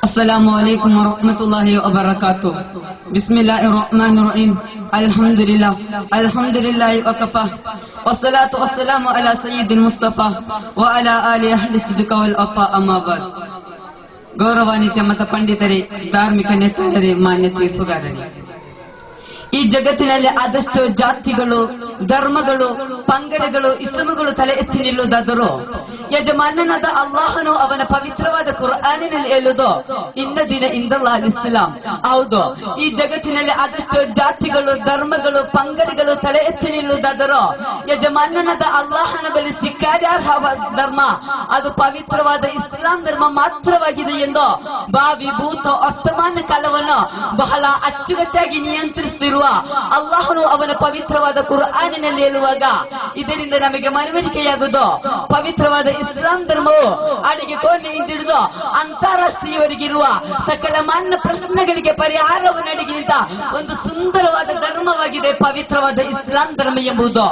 السلام عليكم ورحمة الله وبركاته. بسم الله الرحمن الرحيم. الحمد لله وكفى والصلاة والسلام على سيد المصطفى وعلى آله أهل الصدق والوفاء. أما بعد. ಗೌರವಾನ್ವಿತ ಮತ ಪಂಡಿತರೇ, ಧಾರ್ಮಿಕ ನೇತಾರರೇ, ಮಾನ್ಯ ತೀರ್ಪುಗಾರರೇ, ಈ ಜಗತ್ತಿನಲ್ಲಿ ಆದಷ್ಟು ಜಾತಿಗಳು, ಧರ್ಮಗಳು, ಪಂಗಡಗಳು, ಇಸ್ಮಗಳು ತಲೆ ಎತ್ತಿ ನಿಲ್ಲುವುದಾದರೂ ಯಜಮಾನನಾದ ಅಲ್ಲಾಹನು ಅವನ ಪವಿತ್ರವಾದ ಕುರ್ಆನಿನಲ್ಲಿ ಹೇಳುವುದು ಇನ್ನ ದಿನ ಇಂದಲ್ಲಾಹ್ ಇಸ್ಲಾಂ. ಹೌದು, ಈ ಜಗತ್ತಿನಲ್ಲಿ ಆದಷ್ಟು ಜಾತಿಗಳು, ಧರ್ಮಗಳು, ಪಂಗಡಗಳು ತಲೆ ಎತ್ತಿ ನಿಲ್ಲುವುದಾದರೂ ಯಜಮಾನನಾದ ಅಲ್ಲಾಹನ ಬಳಿ ಸ್ವೀಕಾರ್ಯಾರ್ಹವಾದ ಧರ್ಮ ಅದು ಪವಿತ್ರವಾದ ಇಸ್ಲಾಂ ಧರ್ಮ ಮಾತ್ರವಾಗಿದೆ ಎಂದು ಭಾವಿ ಭೂತ ವರ್ತಮಾನ ಕಾಲವನ್ನು ಬಹಳ ಅಚ್ಚುಕಟ್ಟಾಗಿ ನಿಯಂತ್ರಿಸುತ್ತಿರುವ ಅಲ್ಲಾಹನು ಅವನ ಪವಿತ್ರವಾದ ಕುರ್ಆನಿನಲ್ಲಿ ಹೇಳುವಾಗ ಇದರಿಂದ ನಮಗೆ ಮನವರಿಕೆಯಾಗುವುದು ಪವಿತ್ರವಾದ ಇಸ್ಲಾಂ ಧರ್ಮವು ಅಡಿಗೆ ಕೋಣೆ ಹಿಂದಿಡಿದು ಅಂತಾರಾಷ್ಟ್ರೀಯವರಿಗಿರುವ ಸಕಲ ಮಾನ್ಯ ಪ್ರಶ್ನೆಗಳಿಗೆ ಪರಿಹಾರವನ್ನು ಅಡಿಗಿನಿಂದ ಒಂದು ಸುಂದರವಾದ ಧರ್ಮವಾಗಿದೆ ಪವಿತ್ರವಾದ ಇಸ್ಲಾಂ ಧರ್ಮ ಎಂಬುದು.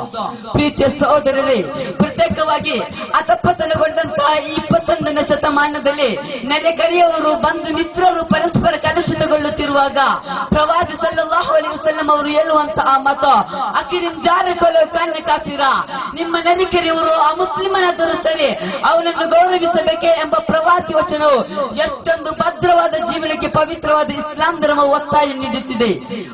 ಪ್ರೀತಿಯ ಸಹೋದರರೇ, ಪ್ರತ್ಯೇಕವಾಗಿ ಅಧಪತನಗೊಂಡಂತಹ ಈ 21ನೇ ಶತಮಾನದಲ್ಲಿ ನೆರೆಕರೆಯವರು, ಬಂಧು ಮಿತ್ರರು ಪರಸ್ಪರ ಕಲುಷಿತಗೊಳ್ಳುತ್ತಿರುವಾಗ ಪ್ರವಾದಿ ಸಲ್ಲಲ್ಲಾಹು ಅಲೈಹಿ ವಸಲ್ಲಂ ಅವರು ಹೇಳುವಂತಹ ಮಾತು ಅಕಿರಿಂ ಜಾರಕಲು ಕನ್ನ ಕಾಫಿರ, ನಿಮ್ಮ ನೆರೆಕರೆಯವರು ಅಮುಸ್ಲಿಮನಾದರೂ ಸರಿ ಅವನನ್ನು ಗೌರವಿಸಬೇಕೆ ಎಂಬ ಪ್ರವಾದಿ ವಚನವು ಎಷ್ಟೊಂದು ಭದ್ರವಾದ ಜೀವನಕ್ಕೆ ಪವಿತ್ರವಾದ ಇಸ್ಲಾಂ ಧರ್ಮ ಒತ್ತಾಯ ನೀಡುತ್ತಿದೆ.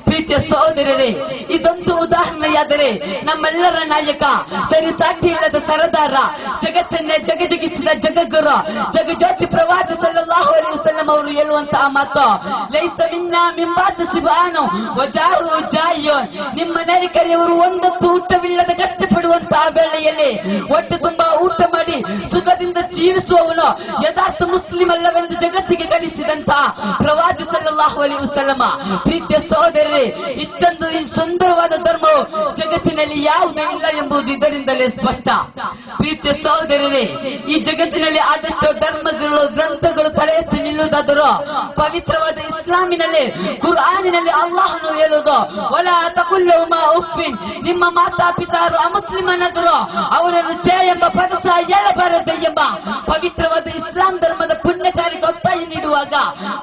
ಪ್ರೀತಿಯ ಸಹೋದರರೇ, ಇದೊಂದು ಉದಾಹರಣೆಯಾದರೆ ನಮ್ಮೆಲ್ಲರ ನಾಯಕ, ಸರಿ ಸಾಟಿ ಇಲ್ಲದ ಸರದಾರ, ಜಗತ್ತನ್ನೇ ಜಗಜಗಿಸಿದ ಜಗಗುರು, ಜಗಜ್ಯೋತಿ ಪ್ರವಾದಿ ಸಲ್ಲಲ್ಲಾಹು ಅಲೈಹಿ ವಸಲ್ಲಂ ಅವರು ಹೇಳುವಂತಹ ಮಾತು ಲೈಸ ಮಿನ್ನಾ ಮಿನ್ ಬಾದ್ ಶಿಬಾನು ವಜಾರು ಜಾಯಿಯನ್, ನಿಮ್ಮ ನೆರೆಕರೆಯವರು ಒಂದೊತ್ತು ಊಟವಿಲ್ಲದ ಕಷ್ಟಪಡುವಂತಹ ವೇಳೆಯಲ್ಲಿ ಹೊಟ್ಟೆ ತುಂಬಾ ಊಟ ಮಾಡಿ ಸುಖದಿಂದ ಜೀವಿಸುವವನು ಯಥಾರ್ಥ ಮುಸ್ಲಿಂ ಅಲ್ಲವೆಂದು ಜಗತ್ತಿಗೆ ಕಲಿಸಿದಂತಹ ಪ್ರವಾದಿ ಸಲ್ಲಲ್ಲಾಹು ಅಲೈಹಿ ವಸಲ್ಲಂ. ಪ್ರೀತಿಯ ಸಹೋದರರೇ, ಇಷ್ಟೊಂದು ಈ ಸುಂದರವಾದ ಧರ್ಮವು ಜಗತ್ತಿನಲ್ಲಿ ಯಾವುದೇ ಇಲ್ಲ ಎಂಬುದು ಇದರಿಂದಲೇ ಸ್ಪಷ್ಟ. ಪ್ರೀತಿಯ ಸಹೋದರರೇ, ಈ ಜಗತ್ತಿನಲ್ಲಿ ಆದಷ್ಟು ಧರ್ಮಗಳು, ಗ್ರಂಥಗಳು ತಲೆ ಎತ್ತಿ ನಿಲ್ಲುವುದಾದರೂ ಪವಿತ್ರವಾದ ಇಸ್ಲಾಮಿನಲ್ಲಿ, ಕುರ್ಆನಿನಲ್ಲಿ ಅಲ್ಲಾಹನು ಹೇಳುವುದು ವಲಾ ತಕುಲ್ಲುಹುಮಾ ಉಫ್ಫಿನ್, ನಿಮ್ಮ ಮಾತಾ ಪಿತಾರು ಅಮುಸ್ಲಿಮನಾದರೂ ಅವರನ್ನು ಛೇ ಎಂಬ ಪದ ಸಹ ಹೇಳಬಾರದು ಎಂಬ ಪವಿತ್ರವಾದ ಇಸ್ಲಾಂ ಧರ್ಮದ ಪುಣ್ಯ ಕಾರ್ಯಕ್ಕೆ ಒತ್ತಾಯ ನೀಡುವಾಗ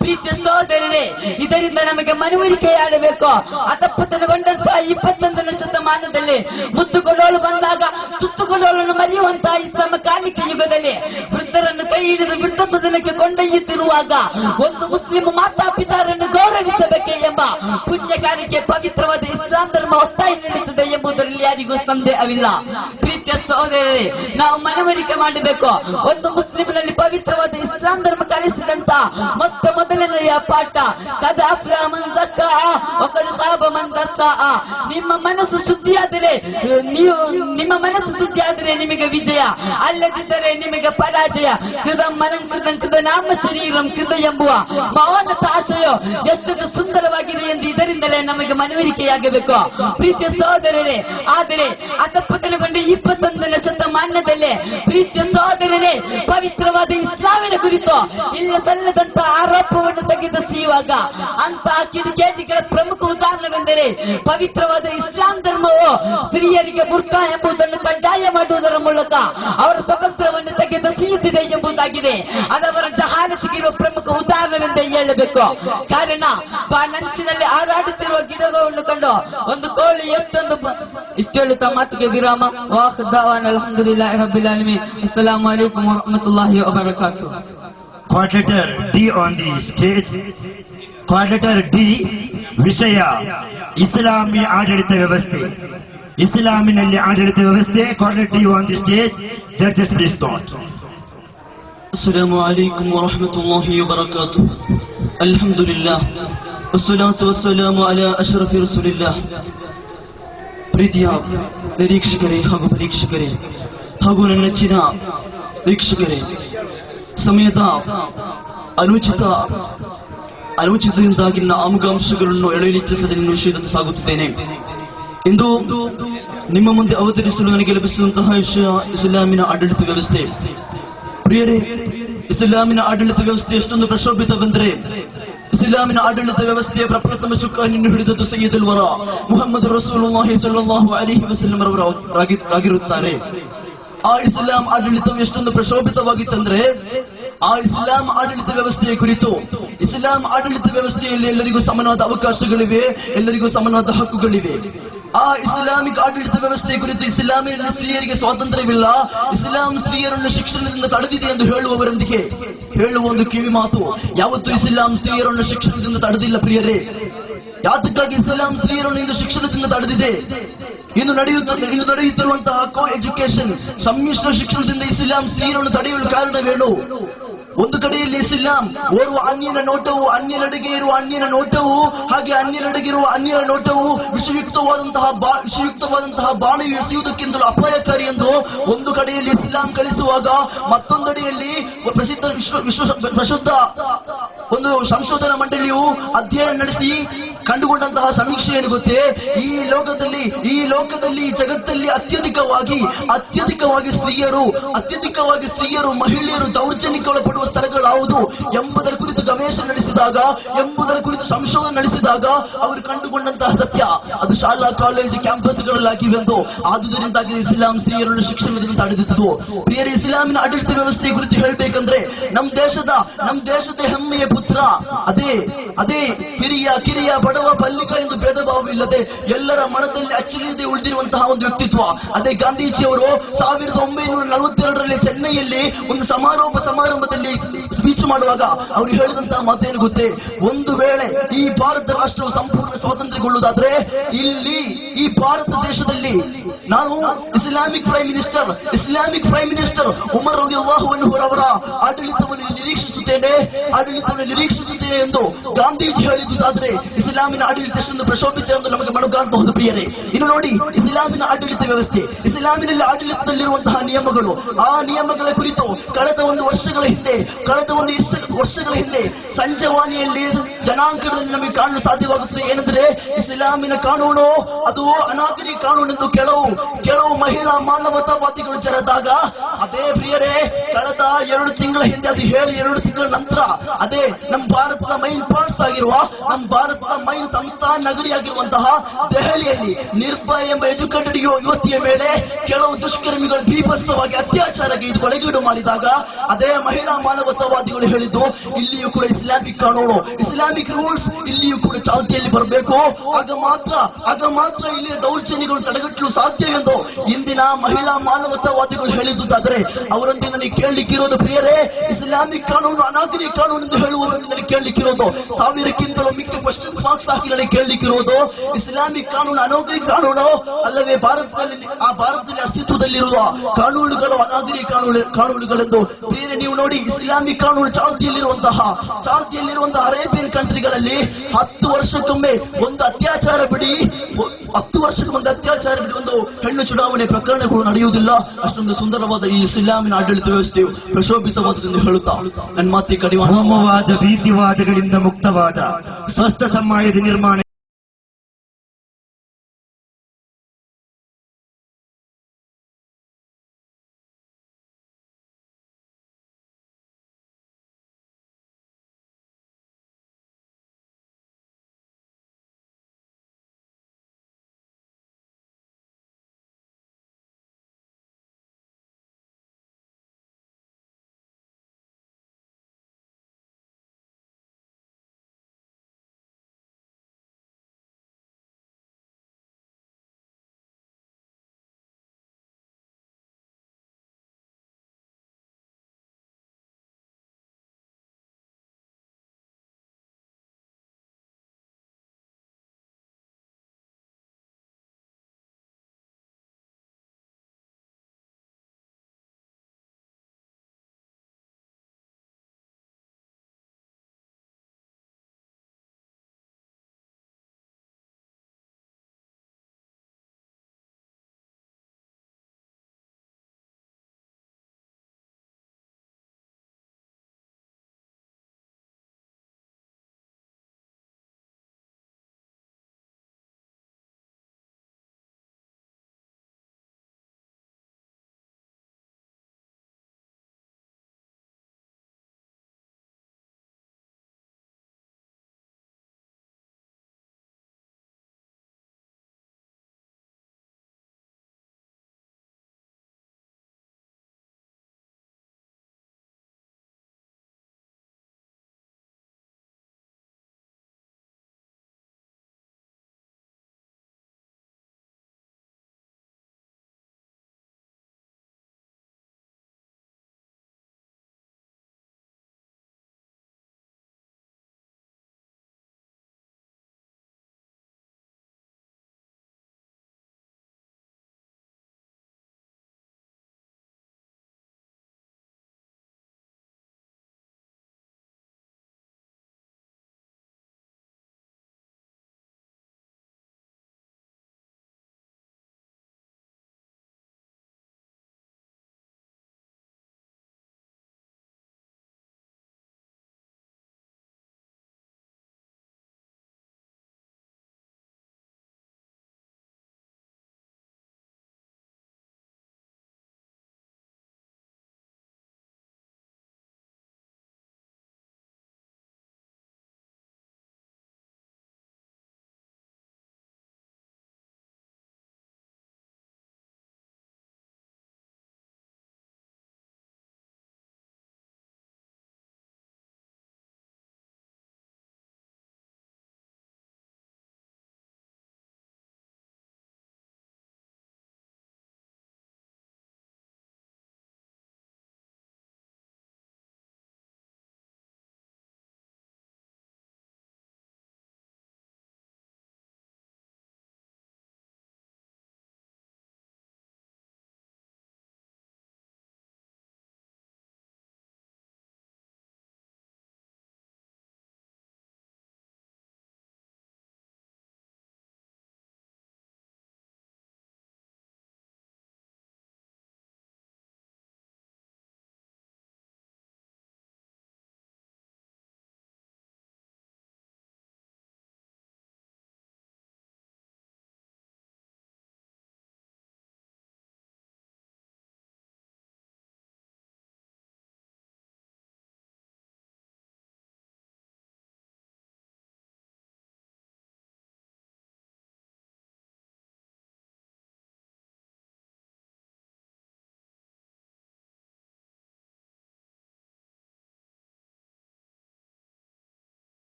ಪ್ರೀತಿಯ ಸಹೋದರರೇ, ಇದರಿಂದ ನಮಗೆ ಮನವರಿಕೆಯಾಡಬೇಕು. ಅಧಪತನಗೊಂಡಂತಹ 21ನೇ ಶತಮಾನದಲ್ಲಿ ಮುತ್ತುಕೊಳ್ಳಲು ಬಂದಾಗ ತುತ್ತುಕೊಳ್ಳಲು ಮರೆಯುವಂತಹ ಈ ಸಮಕಾಲಿಕ ಯುಗದಲ್ಲಿ ವೃದ್ಧರನ್ನು ಕೈ ಹಿಡಿದು ವೃದ್ಧ ಸದನಕ್ಕೆ ಕೊಂಡೊಯ್ಯುತ್ತಿರುವಾಗ ಒಂದು ಮುಸ್ಲಿಂ ಮಾತಾ ಪಿತಾರನ್ನು ಗೌರವಿಸಬೇಕೆ ಎಂಬ ಪುಣ್ಯ ಕಾರ್ಯಕ್ಕೆ ಪವಿತ್ರವಾದ ಇಸ್ಲಾಂ ಧರ್ಮ ಒತ್ತಾಯ ನೀಡುತ್ತದೆ ಎಂಬುದರಲ್ಲಿ ಯಾರಿಗೂ ಸಂದೇಹವಿಲ್ಲ. ಪ್ರೀತಿಯ ಸಹೋದರರೇ, ನಾವು ಮನವರಿಕೆ ಮಾಡಬೇಕು. ಒಂದು ಮುಸ್ಲಿಂನಲ್ಲಿ ಪವಿತ್ರವಾದ ಇಸ್ಲಾಂ ಧರ್ಮ ಕಲಿಸಿದಂತ ಮೊದಲನೆಯ ಪಾಠ ಕದ ಅಫ್ಲಹ ಮನ್ ಝಕ್ಕಾ ವ ಕದ್ ಖಾಬ ಮನ್ ದಸ್ಸಾ. ನಿಮ್ಮ ಮನಸ್ಸು ಶುದ್ಧಿಯಾದರೆ ನಿಮಗೆ ವಿಜಯ, ಅಲ್ಲದಿದ್ದರೆ ನಿಮಗೆ ಪರಾಜಯ. ಕೃತಂ ಮನಂ ಕೃತಂ ಕೃತ ನಾಮ ಶರೀರಂ ಕೃತ ಎಂಬುವ ಮೌನತ ಆಶಯ ಎಷ್ಟು ಸುಂದರವಾಗಿದೆ ಎಂದು ಇದರಿಂದಲೇ ನಮಗೆ ಮನವರಿಕೆಯಾಗಬೇಕು. ಪ್ರೀತಿಯ ಸಹೋದರರೇ, ಆದರೆ ಅಧಪತನಗೊಂಡ 21ನೇ ಶತಮಾನದಲ್ಲಿ ಪ್ರೀತಿಯ ಸಹೋದರರೇ, ಪವಿತ್ರವಾದ ಇಸ್ಲಾಮಿನ ಕುರಿತು ಇಲ್ಲ ಸಲ್ಲದಂತಹ ಆರೋಪವನ್ನು ತೆಗೆದೆಸೆಯುವಾಗ ಅಂತಹ ಕಿಡಿಗೇಡಿಗಳ ಪ್ರಮುಖ ಉದಾಹರಣವೆಂದರೆ ಪವಿತ್ರವಾದ ಇಸ್ಲಾಂ ಧರ್ಮವು ಸ್ತ್ರೀಯರಿಗೆ ಬುರ್ಕಾ ಎಂಬುದನ್ನು ಕಡ್ಡಾಯ ಮಾಡುವುದರ ಮೂಲಕ ಅವರ ಸ್ವತಂತ್ರವನ್ನು ತೆಗೆದೆಸೆಯುತ್ತಿದೆ ಎಂಬುದಾಗಿದೆ. ಅದವರ ಜಹಾಲತಿಗಿರುವ ಪ್ರಮುಖ ಉದಾಹರಣವೆಂದೇ ಹೇಳಬೇಕು. ಕಾರಣ ಬಾನಂಚಿನಲ್ಲಿ ಹಾರಾಡುತ್ತಿರುವ ಗಿಡಗಳನ್ನು ಕಂಡು ಒಂದು ಕೋಳಿ ಎಷ್ಟೊಂದು ಇಷ್ಟು ಹೇಳುತ್ತಾ ಮಾತಿಗೆ ವಿರಾಮ. ವಾಖಿರ್ ದಾವಾನಾ ಅಲ್ಹಮ್ದುಲಿಲ್ಲಾಹಿ ರಬ್ಬಿಲ್ ಆಲಮೀನ್. ಅಸ್ಸಲಾಮು ಅಲೈಕುಂ ವರಹ್ಮತುಲ್ಲಾಹಿ ವಬರಕಾತುಹು. Quadrator D on the stage. Quadrator D ವಿಷಯ ಇಸ್ಲಾಮಿ ಆಡಳಿತ ವ್ಯವಸ್ಥೆ. ಇಸ್ಲಾಮಿನಲ್ಲಿ ಆಡಳಿತ ವ್ಯವಸ್ಥೆ. Quadrator D on the stage. Judges please thought. ಅಸ್ಸಲಾಮು ಅಲೈಕುಂ ವರಹ್ಮತುಲ್ಲಾಹಿ ವಬರಕಾತುಹು. ಅಲ್ಹಮ್ದುಲಿಲ್ಲಾಹ್ ವಸ್ಸಲಾತು ವಸ್ಸಲಾಮು ಅಲಾ ಅಶ್ರಫಿ ರಸೂಲಿಲ್ಲಾಹ್. ಪ್ರೀತಿಯ ನಿರೀಕ್ಷಕರೇ ಹಾಗೂ ಪರೀಕ್ಷಕರೇ ಹಾಗೂ ನನ್ನ ನೆಚ್ಚಿನ ವೀಕ್ಷಕರೇ, ಸಮಯದ ಅನುಚಿತದಿಂದಾಗಿ ಅಮುಖ ಅಂಶಗಳನ್ನು ಎಳೆಯಲಿಚ್ಛಿಸದೆ ನಿನ್ನ ವಿಷಯದಂತೆ ಸಾಗುತ್ತಿದ್ದೇನೆ. ಇಂದು ನಿಮ್ಮ ಮುಂದೆ ಅವತರಿಸಲು ನನಗೆ ಲಭಿಸಿದಂತಹ ವಿಷಯ ಇಸ್ಲಾಮಿನ ಆಡಳಿತ ವ್ಯವಸ್ಥೆ. ಪ್ರಿಯರೇ, ಇಸ್ಲಾಮಿನ ಆಡಳಿತ ವ್ಯವಸ್ಥೆ ಎಷ್ಟೊಂದು ಪ್ರಶೋಭಿತವೆಂದರೆ ಇಸ್ಲಾಮಿನ ಆಡಳಿತ ವ್ಯವಸ್ಥೆಯ ಪ್ರಪ್ರಥಮ ಚುಕ್ಕಾಣಿಯನ್ನು ಹಿಡಿದದ್ದು ಸಯ್ಯದುಲ್ ವರಾ ಮುಹಮ್ಮದ್ ರಸೂಲುಲ್ಲಾಹಿ ಸ್ವಲ್ಲಲ್ಲಾಹು ಅಲೈಹಿ ವಸಲ್ಲಂ ರವರಾಗಿರುತ್ತಾರೆ. ಆ ಇಸ್ಲಾಂ ಆಡಳಿತವು ಎಷ್ಟೊಂದು ಪ್ರಶೋಭಿತವಾಗಿತ್ತಂದ್ರೆ ಆ ಇಸ್ಲಾಂ ಆಡಳಿತ ವ್ಯವಸ್ಥೆಯ ಕುರಿತು, ಇಸ್ಲಾಂ ಆಡಳಿತ ವ್ಯವಸ್ಥೆಯಲ್ಲಿ ಎಲ್ಲರಿಗೂ ಸಮಾನವಾದ ಅವಕಾಶಗಳಿವೆ, ಎಲ್ಲರಿಗೂ ಸಮಾನವಾದ ಹಕ್ಕುಗಳಿವೆ. ಆ ಇಸ್ಲಾಮಿಕ್ ಆಡಳಿತ ವ್ಯವಸ್ಥೆಯ ಕುರಿತು ಇಸ್ಲಾಮಿನಲ್ಲಿ ಸ್ತ್ರೀಯರಿಗೆ ಸ್ವಾತಂತ್ರ್ಯವಿಲ್ಲ, ಇಸ್ಲಾಂ ಸ್ತ್ರೀಯರನ್ನು ಶಿಕ್ಷಣದಿಂದ ತಡೆದಿದೆ ಎಂದು ಹೇಳುವವರೊಂದಿಗೆ ಹೇಳುವ ಒಂದು ಕಿವಿ ಮಾತು, ಯಾವತ್ತೂ ಇಸ್ಲಾಂ ಸ್ತ್ರೀಯರನ್ನು ಶಿಕ್ಷಣದಿಂದ ತಡೆದಿಲ್ಲ ಪ್ರಿಯರೇ. ಯಾತಕ್ಕಾಗಿ ಇಸ್ಲಾಂ ಸ್ತ್ರೀಯರನ್ನು ಇಂದು ಶಿಕ್ಷಣದಿಂದ ತಡೆದಿದೆ? ಇನ್ನು ನಡೆಯುತ್ತಿರುವಂತಹ ಕೋ ಎಜುಕೇಶನ್, ಸಮ್ಮಿಶ್ರ ಶಿಕ್ಷಣದಿಂದ ಇಸ್ಲಾಂ ಸ್ತ್ರೀಯರನ್ನು ತಡೆಯಲು ಕಾರಣವೇನು? ಒಂದು ಕಡೆಯಲ್ಲಿ ಇಸ್ಲಾಂ ಓರ್ವ ಅನ್ಯನ ನೋಟವು, ಅನ್ಯರೆಡೆಗೆ ಇರುವ ಅನ್ಯನ ನೋಟವು, ಹಾಗೆ ಅನ್ಯರೆಡೆಗಿರುವ ಅನ್ಯರ ನೋಟವು ವಿಷಯುಕ್ತವಾದಂತಹ ಬಾಣವು ಎಸೆಯುವುದಕ್ಕಿಂತಲೂ ಅಪಾಯಕಾರಿ ಎಂದು ಒಂದು ಕಡೆಯಲ್ಲಿ ಇಸ್ಲಾಂ ಕಳಿಸುವಾಗ, ಮತ್ತೊಂದೆಡೆಯಲ್ಲಿ ಪ್ರಸಿದ್ಧ ಒಂದು ಸಂಶೋಧನಾ ಮಂಡಳಿಯು ಅಧ್ಯಯನ ನಡೆಸಿ ಕಂಡುಕೊಂಡಂತಹ ಸಮೀಕ್ಷೆ ಏನು ಗೊತ್ತೇ? ಈ ಲೋಕದಲ್ಲಿ ಜಗತ್ತಲ್ಲಿ ಅತ್ಯಧಿಕವಾಗಿ ಸ್ತ್ರೀಯರು ಮಹಿಳೆಯರು ದೌರ್ಜನ್ಯಕ್ಕೊಳಪಡುವ ಸ್ಥಳಗಳಾವುದು ಎಂಬುದರ ಕುರಿತು ಗವೇಷಣೆ ನಡೆಸಿದಾಗ, ಎಂಬುದರ ಕುರಿತು ಸಂಶೋಧನೆ ನಡೆಸಿದಾಗ ಅವರು ಕಂಡುಕೊಂಡಂತಹ ಸತ್ಯ ಅದು ಶಾಲಾ ಕಾಲೇಜು ಕ್ಯಾಂಪಸ್ಗಳಲ್ಲಾಗಿವೆಂದು. ಆದುದರಿಂದಾಗಿ ಇಸ್ಲಾಂ ಸ್ತ್ರೀಯರನ್ನು ಶಿಕ್ಷಣದಿಂದ ತಡೆದಿತ್ತು. ಪ್ರಿಯರೇ, ಇಸ್ಲಾಮಿನ ಆಡಳಿತ ವ್ಯವಸ್ಥೆಯ ಕುರಿತು ಹೇಳಬೇಕಂದ್ರೆ ನಮ್ಮ ದೇಶದ ಹೆಮ್ಮೆಯ ಪುತ್ರ, ಅದೇ ಹಿರಿಯ ಕಿರಿಯ ಬಡವ ಪಲ್ಲಿಕ ಎಂದು ಭೇದ ಭಾವವಿಲ್ಲದೆ ಎಲ್ಲರ ಮನದಲ್ಲಿ ಅಚ್ಚಳಿಯದೆ ಉಳಿದಿರುವಂತಹ ಒಂದು ವ್ಯಕ್ತಿತ್ವ. ಅದೇ ಗಾಂಧೀಜಿಯವರು 1942ರಲ್ಲಿ ಚೆನ್ನೈಯಲ್ಲಿ ಒಂದು ಸಮಾರಂಭದಲ್ಲಿ ಸ್ಪೀಚ್ ಮಾಡುವಾಗ ಅವರು ಹೇಳಿದಂತಹ ಮಾತೇನು ಗೊತ್ತೇ? ಒಂದು ವೇಳೆ ಈ ಭಾರತ ರಾಷ್ಟ್ರವು ಸಂಪೂರ್ಣ ಸ್ವಾತಂತ್ರ್ಯಗೊಳ್ಳುವುದಾದ್ರೆ ಇಲ್ಲಿ ಈ ಭಾರತ ದೇಶದಲ್ಲಿ ನಾನು ಇಸ್ಲಾಮಿಕ್ ಪ್ರೈಮ್ ಮಿನಿಸ್ಟರ್ ಉಮರ್ ರಲಿಯಲ್ಲಾಹು ಅನ್ಹು ಅವರ ಆಡಳಿತವನ್ನು ನಿರೀಕ್ಷಿಸುತ್ತೇನೆ ಎಂದು ಗಾಂಧೀಜಿ ಹೇಳಿದ್ದಾದ್ರೆ ಇಸ್ಲಾಮಿನ ಆಡಳಿತ ಎಷ್ಟೊಂದು ಪ್ರಶೋಭಿತ ಎಂದು ನಮಗೆ ಮನಗಾಣಬಹುದು ಪ್ರಿಯರೇ. ಇನ್ನು ನೋಡಿ, ಇಸ್ಲಾಮಿನ ಆಡಳಿತ ವ್ಯವಸ್ಥೆ, ಇಸ್ಲಾಮಿನಲ್ಲಿ ಆಡಳಿತದಲ್ಲಿರುವಂತಹ ನಿಯಮಗಳು, ಆ ನಿಯಮಗಳ ಕುರಿತು ಕಳೆದ ಒಂದು ವರ್ಷಗಳ ಹಿಂದೆ ಸಂಜೆವಾಣಿಯಲ್ಲಿ ಜನಾಂಕದಲ್ಲಿ ನಮಗೆ ಕಾಣಲು ಸಾಧ್ಯವಾಗುತ್ತದೆ. ಏನೆಂದ್ರೆ, ಇಸ್ಲಾಮಿನ ಕಾನೂನು ಅದು ಅನಾಗರಿಕ ಕಾನೂನು ಎಂದು ಕೆಲವು ಮಹಿಳಾ ಮಾನವತಾವಾದಿಗಳು ಜರೆದಾಗ, ಅದೇ ಪ್ರಿಯರೇ ಕಳೆದ 2 ತಿಂಗಳ ಹಿಂದೆ, ಅದು ಹೇಳಿ 2 ತಿಂಗಳ ನಂತರ, ಅದೇ ನಮ್ಮ ಭಾರತದ ಮೈನ್ ಪಾರ್ಟ್ಸ್ ಆಗಿರುವ, ನಮ್ಮ ಭಾರತದ ಮೈನ್ ಸಂಸ್ಥಾನ ನಗರಿಯಾಗಿರುವಂತಹ ದೆಹಲಿಯಲ್ಲಿ ನಿರ್ಭಯ ಎಂಬ ಎಜುಕೇಟೆಡ್ ಯುವತಿಯ ಮೇಲೆ ಕೆಲವು ದುಷ್ಕರ್ಮಿಗಳು ಬೀಭತ್ಸವಾಗಿ ಅತ್ಯಾಚಾರಕ್ಕೆ ಕೊಲೆಗೀಡು ಮಾಡಿದಾಗ, ಅದೇ ಮಹಿಳಾ ಮಾನವತಾವಾದಿಗಳು ಹೇಳಿದ್ದು ಇಲ್ಲಿಯೂ ಕೂಡ ಇಸ್ಲಾಮಿಕ್ ಕಾನೂನು, ಇಸ್ಲಾಮಿಕ್ ರೂಲ್ಸ್ ಇಲ್ಲಿಯೂ ಕೂಡ ಚಾಲ್ತಿಯಲ್ಲಿ ಬರಬೇಕು, ಆಗ ಮಾತ್ರ ಇಲ್ಲಿಯ ದೌರ್ಜನ್ಯಗಳು ತಡೆಗಟ್ಟಲು ಸಾಧ್ಯ ಎಂದು ಇಂದಿನ ಮಹಿಳಾ ಮಾನವತಾವಾದಿಗಳು ಹೇಳಿದ್ದಾದ್ರೆ ಅವರೊಂದಿಗೆ ನನಗೆ ಕೇಳಲಿಕ್ಕಿರೋದು ಪ್ರಿಯರೇ, ಇಸ್ಲಾಮಿಕ್ ಕಾನೂನು ಅನಾಗರಿಕ ಕಾನೂನು ಎಂದು ಹೇಳುವವರೊಂದಿಗೆ ನನಗೆ ಕೇಳಲಿಕ್ಕಿರೋದು 1000ಕ್ಕಿಂತಲೂ ಮಿಕ್ಕ ಕ್ವಶನ್ ಮಾರ್ಕ್ಸ್ ಹಾಕಿ ನನಗೆ ಕೇಳಲಿಕ್ಕಿರೋದು, ಇಸ್ಲಾಮಿಕ್ ಕಾನೂನು ಅನಾಗರಿಕ ಕಾನೂನು ಅಲ್ಲವೇ ಭಾರತದಲ್ಲಿ ಅಸ್ತಿತ್ವದಲ್ಲಿರುವ ಕಾನೂನುಗಳು ಅನಾಗರಿಕ ಕಾನೂನುಗಳೆಂದು? ಪ್ರಿಯರೇ, ನೀವು ನೋಡಿ, ಇಸ್ಲಾಮಿಕ್ ಕಾನೂನು ಚಾಲ್ತಿಯಲ್ಲಿರುವಂತಹ ಅರೇಬಿಯನ್ ಕಂಟ್ರಿಗಳಲ್ಲಿ 10 ವರ್ಷಕ್ಕೊಮ್ಮೆ ಒಂದು ಅತ್ಯಾಚಾರ ಬಿಡಿ ಒಂದು ಹೆಣ್ಣು ಚುನಾವಣೆ ಪ್ರಕರಣಗಳು ನಡೆಯುವುದಿಲ್ಲ. ಅಷ್ಟೊಂದು ಸುಂದರವಾದ ಈ ಇಸ್ಲಾಮಿನ ಆಡಳಿತ ವ್ಯವಸ್ಥೆಯು ಪ್ರಶೋಭಿತವಾದದೆಂದು ಹೇಳುತ್ತಾ ನನ್ನ ಮಾತಿ ಕಡಿಮೆ. ಹೋಮವಾದ ಭೀತಿವಾದಗಳಿಂದ ಮುಕ್ತವಾದ ಸ್ವಸ್ಥ ಸಮಾಜದ ನಿರ್ಮಾಣ